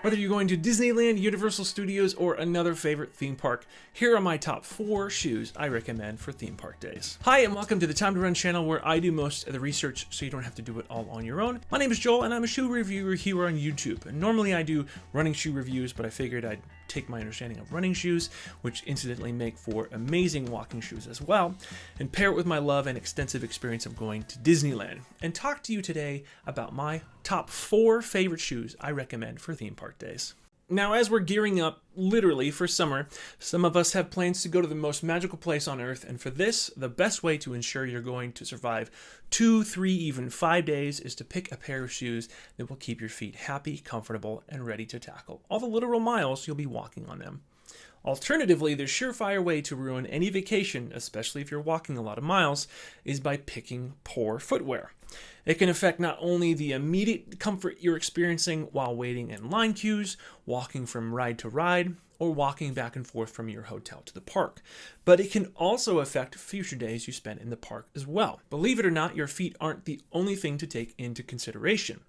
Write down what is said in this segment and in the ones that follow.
Whether you're going to Disneyland, Universal Studios, or another favorite theme park, here are my top 4 shoes I recommend for theme park days. Hi, and welcome to the Time to Run channel, where I do most of the research so you don't have to do it all on your own. My name is Joel, and I'm a shoe reviewer here on YouTube. And normally I do running shoe reviews, but I figured I'd take my understanding of running shoes, which incidentally make for amazing walking shoes as well, and pair it with my love and extensive experience of going to Disneyland, and talk to you today about my top 4 favorite shoes I recommend for theme park days. Now, as we're gearing up, literally, for summer, some of us have plans to go to the most magical place on earth, and for this, the best way to ensure you're going to survive 2, 3, even 5 days is to pick a pair of shoes that will keep your feet happy, comfortable, and ready to tackle all the literal miles you'll be walking on them. Alternatively, the surefire way to ruin any vacation, especially if you're walking a lot of miles, is by picking poor footwear. It can affect not only the immediate comfort you're experiencing while waiting in line queues, walking from ride to ride, or walking back and forth from your hotel to the park, but it can also affect future days you spend in the park as well. Believe it or not, your feet aren't the only thing to take into consideration.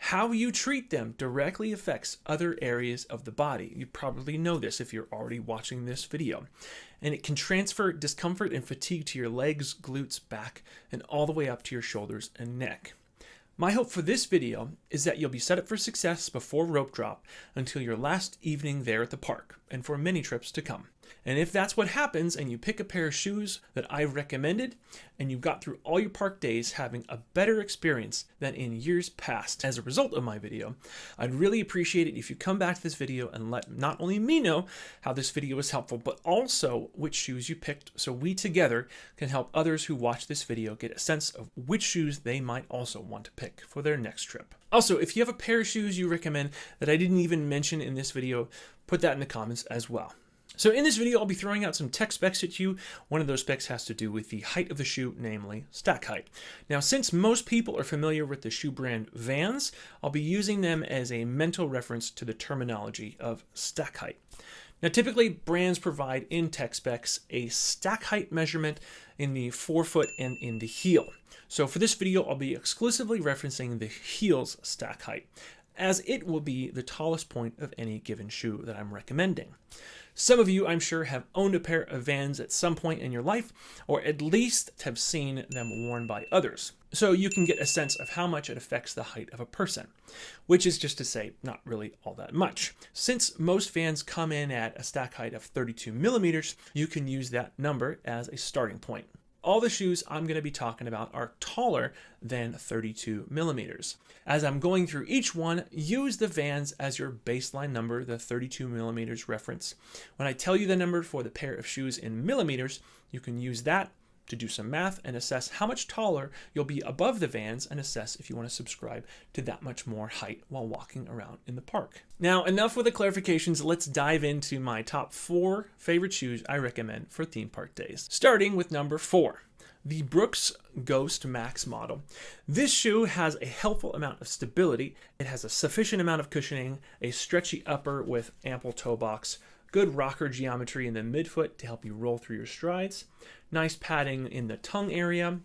How you treat them directly affects other areas of the body. You probably know this if you're already watching this video. And it can transfer discomfort and fatigue to your legs, glutes, back, and all the way up to your shoulders and neck. My hope for this video is that you'll be set up for success before rope drop until your last evening there at the park, and for many trips to come. And if that's what happens and you pick a pair of shoes that I've recommended and you got through all your park days having a better experience than in years past as a result of my video, I'd really appreciate it if you come back to this video and let not only me know how this video was helpful, but also which shoes you picked, so we together can help others who watch this video get a sense of which shoes they might also want to pick for their next trip. Also, if you have a pair of shoes you recommend that I didn't even mention in this video, put that in the comments as well. So in this video, I'll be throwing out some tech specs at you. One of those specs has to do with the height of the shoe, namely stack height. Now, since most people are familiar with the shoe brand Vans, I'll be using them as a mental reference to the terminology of stack height. Now, typically, brands provide in tech specs a stack height measurement in the forefoot and in the heel. So for this video, I'll be exclusively referencing the heel's stack height, as it will be the tallest point of any given shoe that I'm recommending. Some of you, I'm sure, have owned a pair of Vans at some point in your life, or at least have seen them worn by others. So you can get a sense of how much it affects the height of a person, which is just to say, not really all that much. Since most Vans come in at a stack height of 32 millimeters, you can use that number as a starting point. All the shoes I'm going to be talking about are taller than 32 millimeters. As I'm going through each one, use the Vans as your baseline number, the 32 millimeters reference. When I tell you the number for the pair of shoes in millimeters, you can use that to do some math and assess how much taller you'll be above the Vans, and assess if you want to subscribe to that much more height while walking around in the park. Now, enough with the clarifications. Let's dive into my top 4 favorite shoes I recommend for theme park days. Starting with number 4. The Brooks Ghost Max model. This shoe has a helpful amount of stability. It has a sufficient amount of cushioning, a stretchy upper with ample toe box, good rocker geometry in the midfoot to help you roll through your strides, nice padding in the tongue area,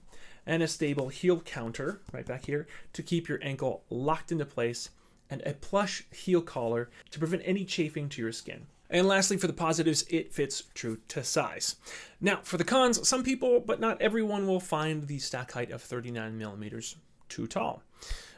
and a stable heel counter right back here to keep your ankle locked into place, and a plush heel collar to prevent any chafing to your skin. And lastly, for the positives, it fits true to size. Now, for the cons, some people, but not everyone, will find the stack height of 39 millimeters too tall.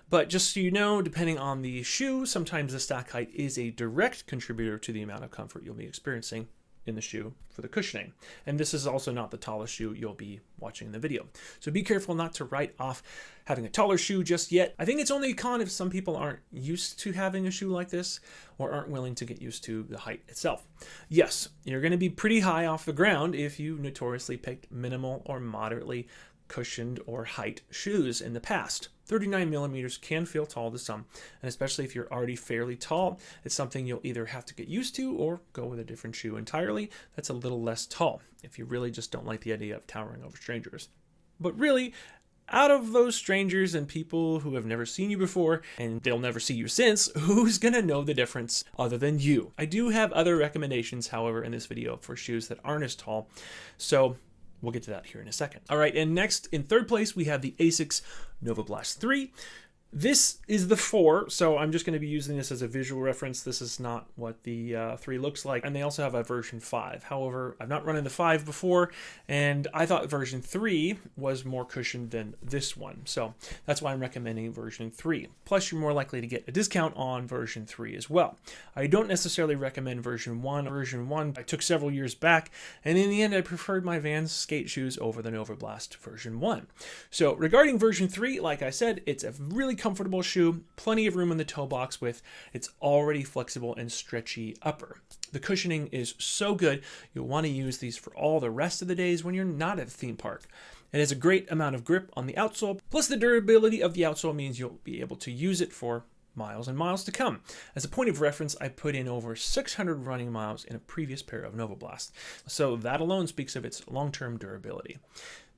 But just so you know, depending on the shoe, sometimes the stack height is a direct contributor to the amount of comfort you'll be experiencing in the shoe for the cushioning. And this is also not the tallest shoe you'll be watching in the video. So be careful not to write off having a taller shoe just yet. I think it's only a con if some people aren't used to having a shoe like this, or aren't willing to get used to the height itself. Yes, you're going to be pretty high off the ground if you notoriously picked minimal or moderately cushioned or height shoes in the past. 39 millimeters can feel tall to some, and especially if you're already fairly tall, it's something you'll either have to get used to or go with a different shoe entirely that's a little less tall, if you really just don't like the idea of towering over strangers. But really, out of those strangers and people who have never seen you before, and they'll never see you since, who's gonna know the difference other than you? I do have other recommendations, however, in this video for shoes that aren't as tall, so we'll get to that here in a second. All right, and next, in third place, we have the ASICS Novablast 3. This is the 4, so I'm just going to be using this as a visual reference. This is not what the 3 looks like. And they also have a version 5. However, I've not run in the 5 before, and I thought version 3 was more cushioned than this one. So that's why I'm recommending version 3. Plus, you're more likely to get a discount on version 3 as well. I don't necessarily recommend version 1. Version 1 I took several years back, and in the end, I preferred my Vans skate shoes over the Novablast version 1. So regarding version 3, like I said, it's a really comfortable shoe, plenty of room in the toe box with its already flexible and stretchy upper. The cushioning is so good, you'll want to use these for all the rest of the days when you're not at the theme park. It has a great amount of grip on the outsole, plus the durability of the outsole means you'll be able to use it for miles and miles to come. As a point of reference, I put in over 600 running miles in a previous pair of Novablast, so that alone speaks of its long-term durability.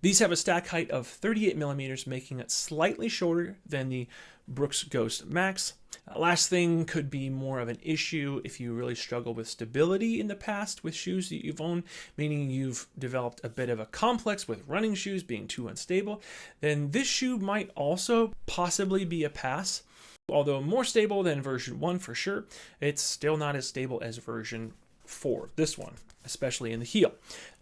These have a stack height of 38 millimeters, making it slightly shorter than the Brooks Ghost Max. Last thing could be more of an issue if you really struggle with stability in the past with shoes that you've owned, meaning you've developed a bit of a complex with running shoes being too unstable, then this shoe might also possibly be a pass. Although more stable than version 1 for sure, it's still not as stable as version 4, this one, especially in the heel.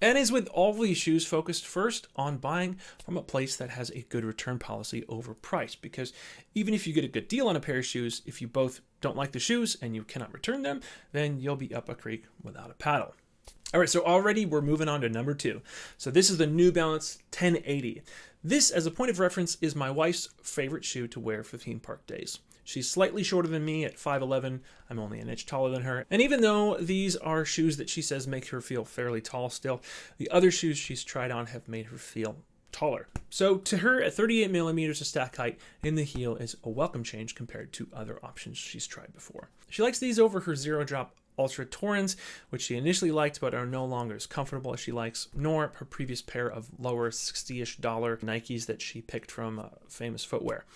And as with all these shoes, focused first on buying from a place that has a good return policy over price, because even if you get a good deal on a pair of shoes, if you both don't like the shoes and you cannot return them, then you'll be up a creek without a paddle. All right, so already we're moving on to number 2. So this is the New Balance 1080. This, as a point of reference, is my wife's favorite shoe to wear for theme park days. She's slightly shorter than me at 5'11". I'm only an inch taller than her. And even though these are shoes that she says make her feel fairly tall still, the other shoes she's tried on have made her feel taller. So to her, at 38 millimeters of stack height in the heel is a welcome change compared to other options she's tried before. She likes these over her Zero Drop Ultra Torrens, which she initially liked but are no longer as comfortable as she likes, nor her previous pair of lower $60-ish Nikes that she picked from Famous Footwear.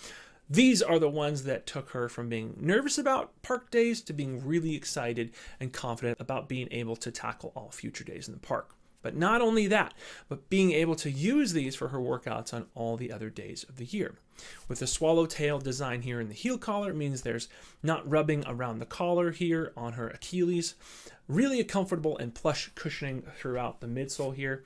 These are the ones that took her from being nervous about park days to being really excited and confident about being able to tackle all future days in the park. But not only that, but being able to use these for her workouts on all the other days of the year. With the swallowtail design here in the heel collar, means there's not rubbing around the collar here on her Achilles. Really a comfortable and plush cushioning throughout the midsole here.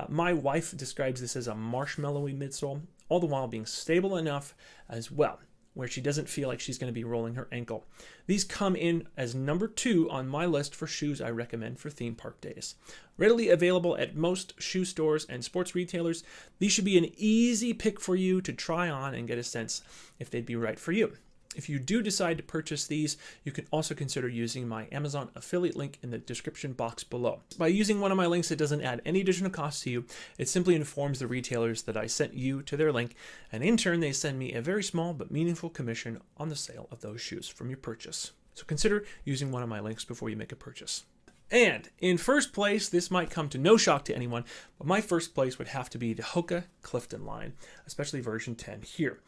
My wife describes this as a marshmallowy midsole, all the while being stable enough as well, where she doesn't feel like she's going to be rolling her ankle. These come in as number 2 on my list for shoes I recommend for theme park days. Readily available at most shoe stores and sports retailers, these should be an easy pick for you to try on and get a sense if they'd be right for you. If you do decide to purchase these, you can also consider using my Amazon affiliate link in the description box below. By using one of my links, it doesn't add any additional cost to you. It simply informs the retailers that I sent you to their link, and in turn, they send me a very small but meaningful commission on the sale of those shoes from your purchase. So consider using one of my links before you make a purchase. And in first place, this might come to no shock to anyone, but my first place would have to be the Hoka Clifton line, especially version 10 here.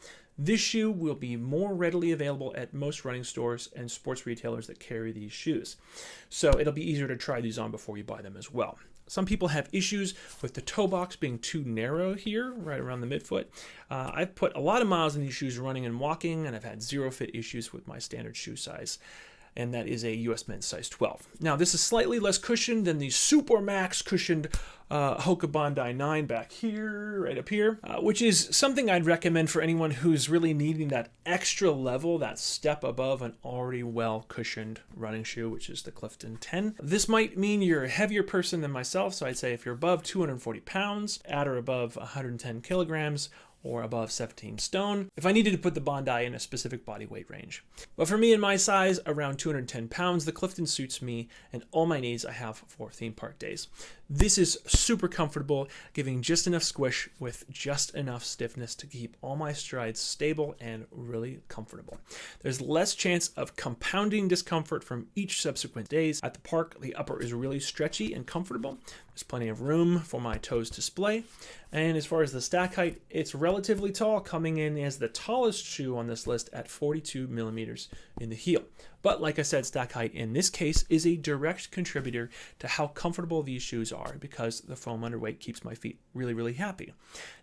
This shoe will be more readily available at most running stores and sports retailers that carry these shoes. So it'll be easier to try these on before you buy them as well. Some people have issues with the toe box being too narrow here, right around the midfoot. I've put a lot of miles in these shoes running and walking, and I've had zero fit issues with my standard shoe size. And that is a US men's size 12. Now, this is slightly less cushioned than the Super Max cushioned Hoka Bondi 9 back here, right up here, which is something I'd recommend for anyone who's really needing that extra level, that step above an already well cushioned running shoe, which is the Clifton 10. This might mean you're a heavier person than myself, so I'd say if you're above 240 pounds, at or above 110 kilograms, or above 17 stone, if I needed to put the Bondi in a specific body weight range. But for me and my size, around 210 pounds, the Clifton suits me and all my needs I have for theme park days. This is super comfortable, giving just enough squish with just enough stiffness to keep all my strides stable and really comfortable. There's less chance of compounding discomfort from each subsequent days. At the park, the upper is really stretchy and comfortable. There's plenty of room for my toes to splay. And as far as the stack height, it's relatively tall, coming in as the tallest shoe on this list at 42 millimeters in the heel. But like I said, stack height in this case is a direct contributor to how comfortable these shoes are because the foam underweight keeps my feet really, really happy.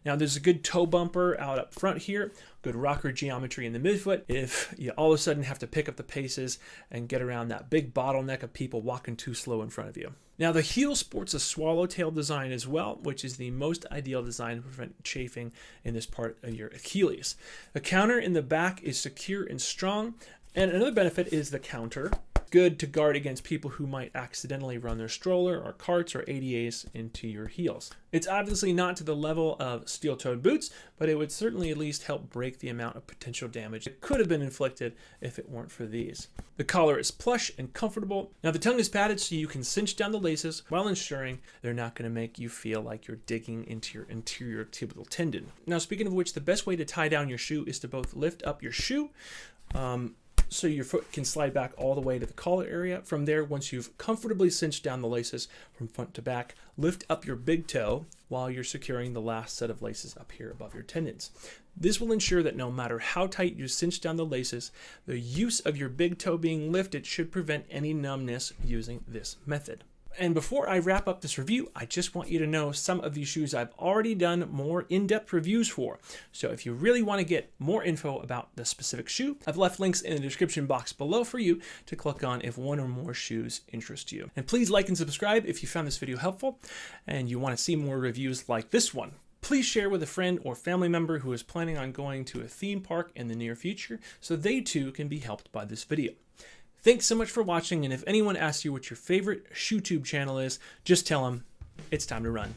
Now there's a good toe bumper out up front here, good rocker geometry in the midfoot if you all of a sudden have to pick up the paces and get around that big bottleneck of people walking too slow in front of you. Now the heel sports a swallowtail design as well, which is the most ideal design to prevent chafing in this part of your Achilles. The counter in the back is secure and strong, and another benefit is the counter. Good to guard against people who might accidentally run their stroller or carts or ADAs into your heels. It's obviously not to the level of steel-toed boots, but it would certainly at least help break the amount of potential damage that could have been inflicted if it weren't for these. The collar is plush and comfortable. Now the tongue is padded so you can cinch down the laces while ensuring they're not going to make you feel like you're digging into your anterior tibial tendon. Now speaking of which, the best way to tie down your shoe is to both lift up your shoe so your foot can slide back all the way to the collar area. From there, once you've comfortably cinched down the laces from front to back, lift up your big toe while you're securing the last set of laces up here above your tendons. This will ensure that no matter how tight you cinch down the laces, the use of your big toe being lifted should prevent any numbness using this method. And before I wrap up this review, I just want you to know some of these shoes I've already done more in-depth reviews for. So if you really want to get more info about the specific shoe, I've left links in the description box below for you to click on if one or more shoes interest you. And please like and subscribe if you found this video helpful and you want to see more reviews like this one. Please share with a friend or family member who is planning on going to a theme park in the near future so they too can be helped by this video. Thanks so much for watching, and if anyone asks you what your favorite ShoeTube channel is, just tell them it's time to run.